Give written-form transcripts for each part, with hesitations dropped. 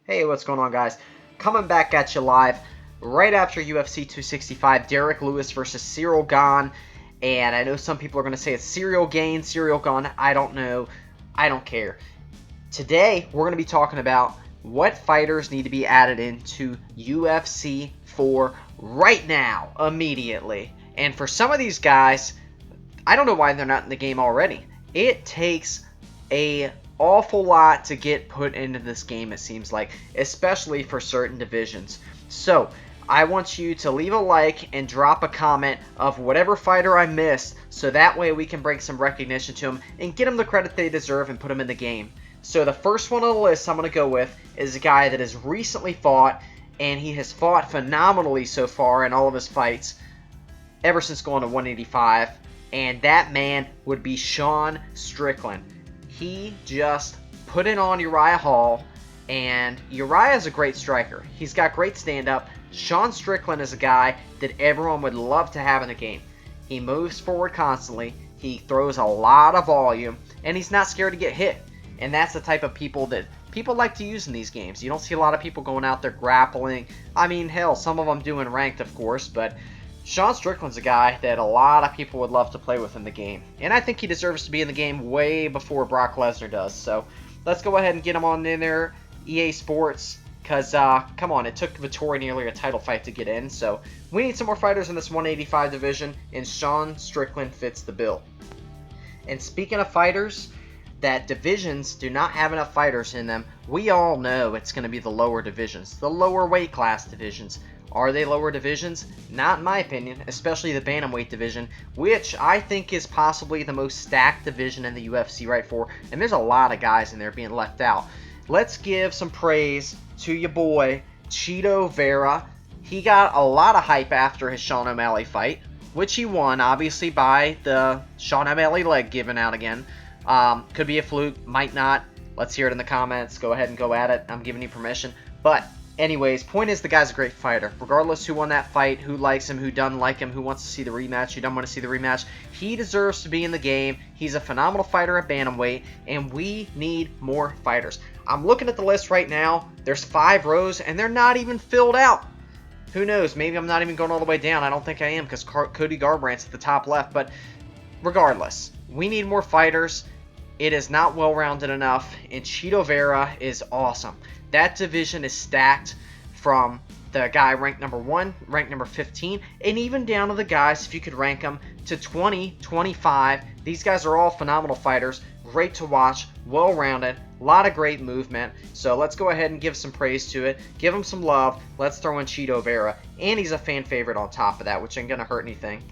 Hey, what's going on, guys? Coming back at you live right after UFC 265, Derek Lewis versus Cyril Gane. And I know some people are going to say it's Cyril Gane, Cyril Gane. I don't know. I don't care. Today, we're going to be talking about what fighters need to be added into UFC 4 right now, immediately. And for some of these guys, I don't know why they're not in the game already. It takes a awful lot to get put into this game, it seems like, especially for certain divisions. So I want you to leave a like and drop a comment of whatever fighter I missed, so that way we can bring some recognition to them and get them the credit they deserve and put them in the game. So the first one on the list I'm going to go with is a guy that has recently fought, and he has fought phenomenally so far in all of his fights ever since going to 185, and that man would be Sean Strickland. He just put it on Uriah Hall, and Uriah is a great striker. He's got great stand-up. Sean Strickland is a guy that everyone would love to have in the game. He moves forward constantly, he throws a lot of volume, and he's not scared to get hit. And that's the type of people that people like to use in these games. You don't see a lot of people going out there grappling. I mean, hell, some of them doing ranked, of course, but Sean Strickland's a guy that a lot of people would love to play with in the game. And I think he deserves to be in the game way before Brock Lesnar does. So let's go ahead and get him on in there, EA Sports. Because, come on, it took Vettori nearly a title fight to get in. So we need some more fighters in this 185 division, and Sean Strickland fits the bill. And speaking of fighters that divisions do not have enough fighters in them, we all know it's going to be the lower divisions, the lower weight class divisions. Are they lower divisions? Not in my opinion, especially the bantamweight division, which I think is possibly the most stacked division in the UFC right for, and there's a lot of guys in there being left out. Let's give some praise to your boy, Chito Vera. He got a lot of hype after his Sean O'Malley fight, which he won, obviously, by the Sean O'Malley leg giving out again. Could be a fluke, might not. Let's hear it in the comments. Go ahead and go at it. I'm giving you permission. But anyways, point is, the guy's a great fighter. Regardless who won that fight, who likes him, who doesn't like him, who wants to see the rematch, who doesn't want to see the rematch, he deserves to be in the game. He's a phenomenal fighter at bantamweight, and we need more fighters. I'm looking at the list right now. There's 5 rows, and they're not even filled out. Who knows? Maybe I'm not even going all the way down. I don't think I am, because Cody Garbrandt's at the top left. But regardless, we need more fighters. It is not well-rounded enough, and Chito Vera is awesome. That division is stacked from the guy ranked number 1, ranked number 15, and even down to the guys, if you could rank them, to 20, 25. These guys are all phenomenal fighters, great to watch, well-rounded, a lot of great movement. So let's go ahead and give some praise to it, give him some love. Let's throw in Chito Vera, and he's a fan favorite on top of that, which ain't going to hurt anything.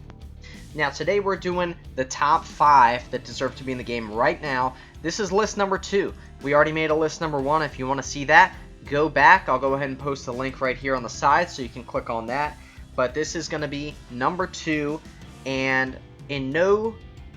Now, today we're doing the top 5 that deserve to be in the game right now. This is list number 2. We already made a list number 1. If you want to see that, go back. I'll go ahead and post a link right here on the side so you can click on that. But this is going to be number 2, and in no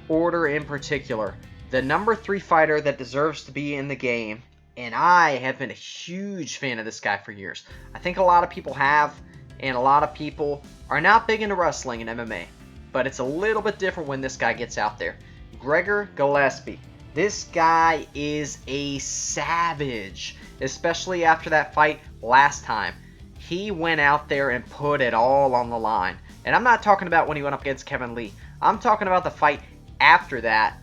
order in particular, the number 3 fighter that deserves to be in the game, and I have been a huge fan of this guy for years. I think a lot of people have, and a lot of people are not big into wrestling and MMA. But it's a little bit different when this guy gets out there. Gregor Gillespie. This guy is a savage, especially after that fight last time. He went out there and put it all on the line. And I'm not talking about when he went up against Kevin Lee. I'm talking about the fight after that,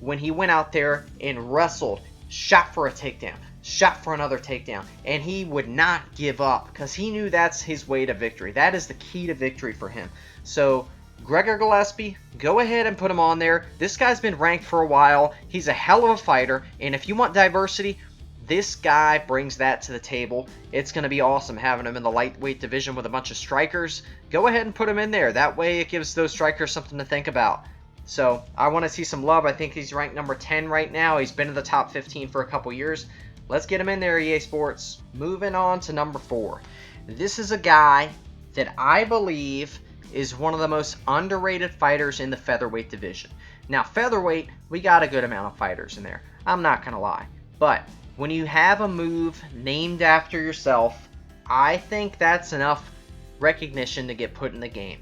when he went out there and wrestled, shot for a takedown, shot for another takedown, and he would not give up because he knew that's his way to victory. That is the key to victory for him. So Gregor Gillespie, go ahead and put him on there. This guy's been ranked for a while. He's a hell of a fighter, and if you want diversity, this guy brings that to the table. It's going to be awesome having him in the lightweight division with a bunch of strikers. Go ahead and put him in there. That way it gives those strikers something to think about. So I want to see some love. I think he's ranked number 10 right now. He's been in the top 15 for a couple years. Let's get him in there, EA Sports. Moving on to number 4. This is a guy that I believe is one of the most underrated fighters in the featherweight division. Now, featherweight, we got a good amount of fighters in there. I'm not going to lie. But when you have a move named after yourself, I think that's enough recognition to get put in the game.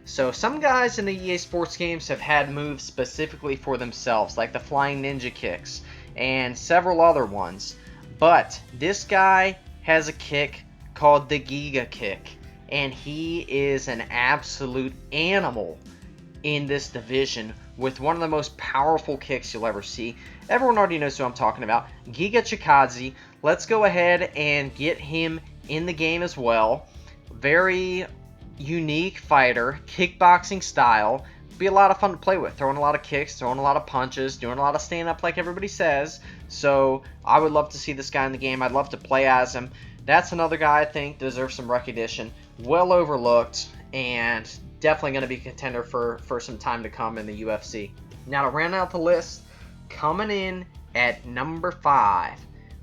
So some guys in the EA Sports games have had moves specifically for themselves, like the flying ninja kicks and several other ones. But this guy has a kick called the Giga Kick, and he is an absolute animal in this division with one of the most powerful kicks you'll ever see. Everyone already knows who I'm talking about. Giga Chikadze. Let's go ahead and get him in the game as well. Very unique fighter, kickboxing style. Be a lot of fun to play with. Throwing a lot of kicks, throwing a lot of punches, doing a lot of stand up like everybody says. So I would love to see this guy in the game. I'd love to play as him. That's another guy I think deserves some recognition. Well overlooked, and definitely going to be a contender for some time to come in the UFC. Now to round out the list, coming in at number 5.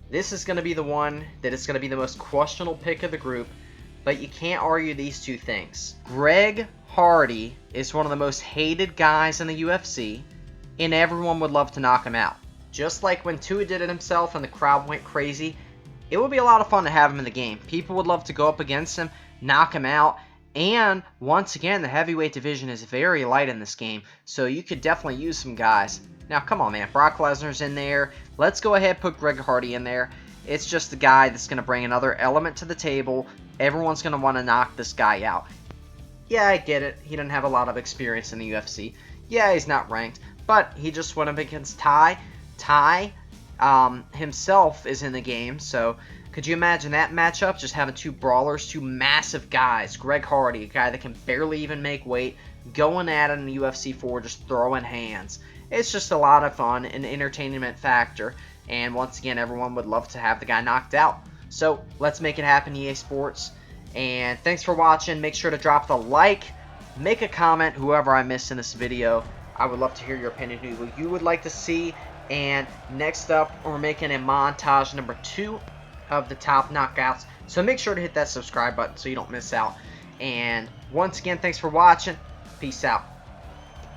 This is going to be the one that is going to be the most questionable pick of the group, but you can't argue these two things. Greg Hardy is one of the most hated guys in the UFC, and everyone would love to knock him out. Just like when Tua did it himself and the crowd went crazy, it would be a lot of fun to have him in the game. People would love to go up against him, knock him out, and once again, the heavyweight division is very light in this game, so you could definitely use some guys. Now, come on, man. Brock Lesnar's in there. Let's go ahead and put Greg Hardy in there. It's just the guy that's going to bring another element to the table. Everyone's going to want to knock this guy out. Yeah, I get it. He doesn't have a lot of experience in the UFC. Yeah, he's not ranked, but he just went up against Ty. Ty himself is in the game, so could you imagine that matchup? Just having two brawlers, two massive guys. Greg Hardy, a guy that can barely even make weight, going at it in the UFC 4, just throwing hands. It's just a lot of fun and entertainment factor, and once again, everyone would love to have the guy knocked out. So let's make it happen, EA Sports. And thanks for watching. Make sure to drop the like, make a comment, whoever I missed in this video. I would love to hear your opinion, who you would like to see. And next up, we're making a montage number 2 of the top knockouts. So make sure to hit that subscribe button so you don't miss out. And once again, thanks for watching. Peace out.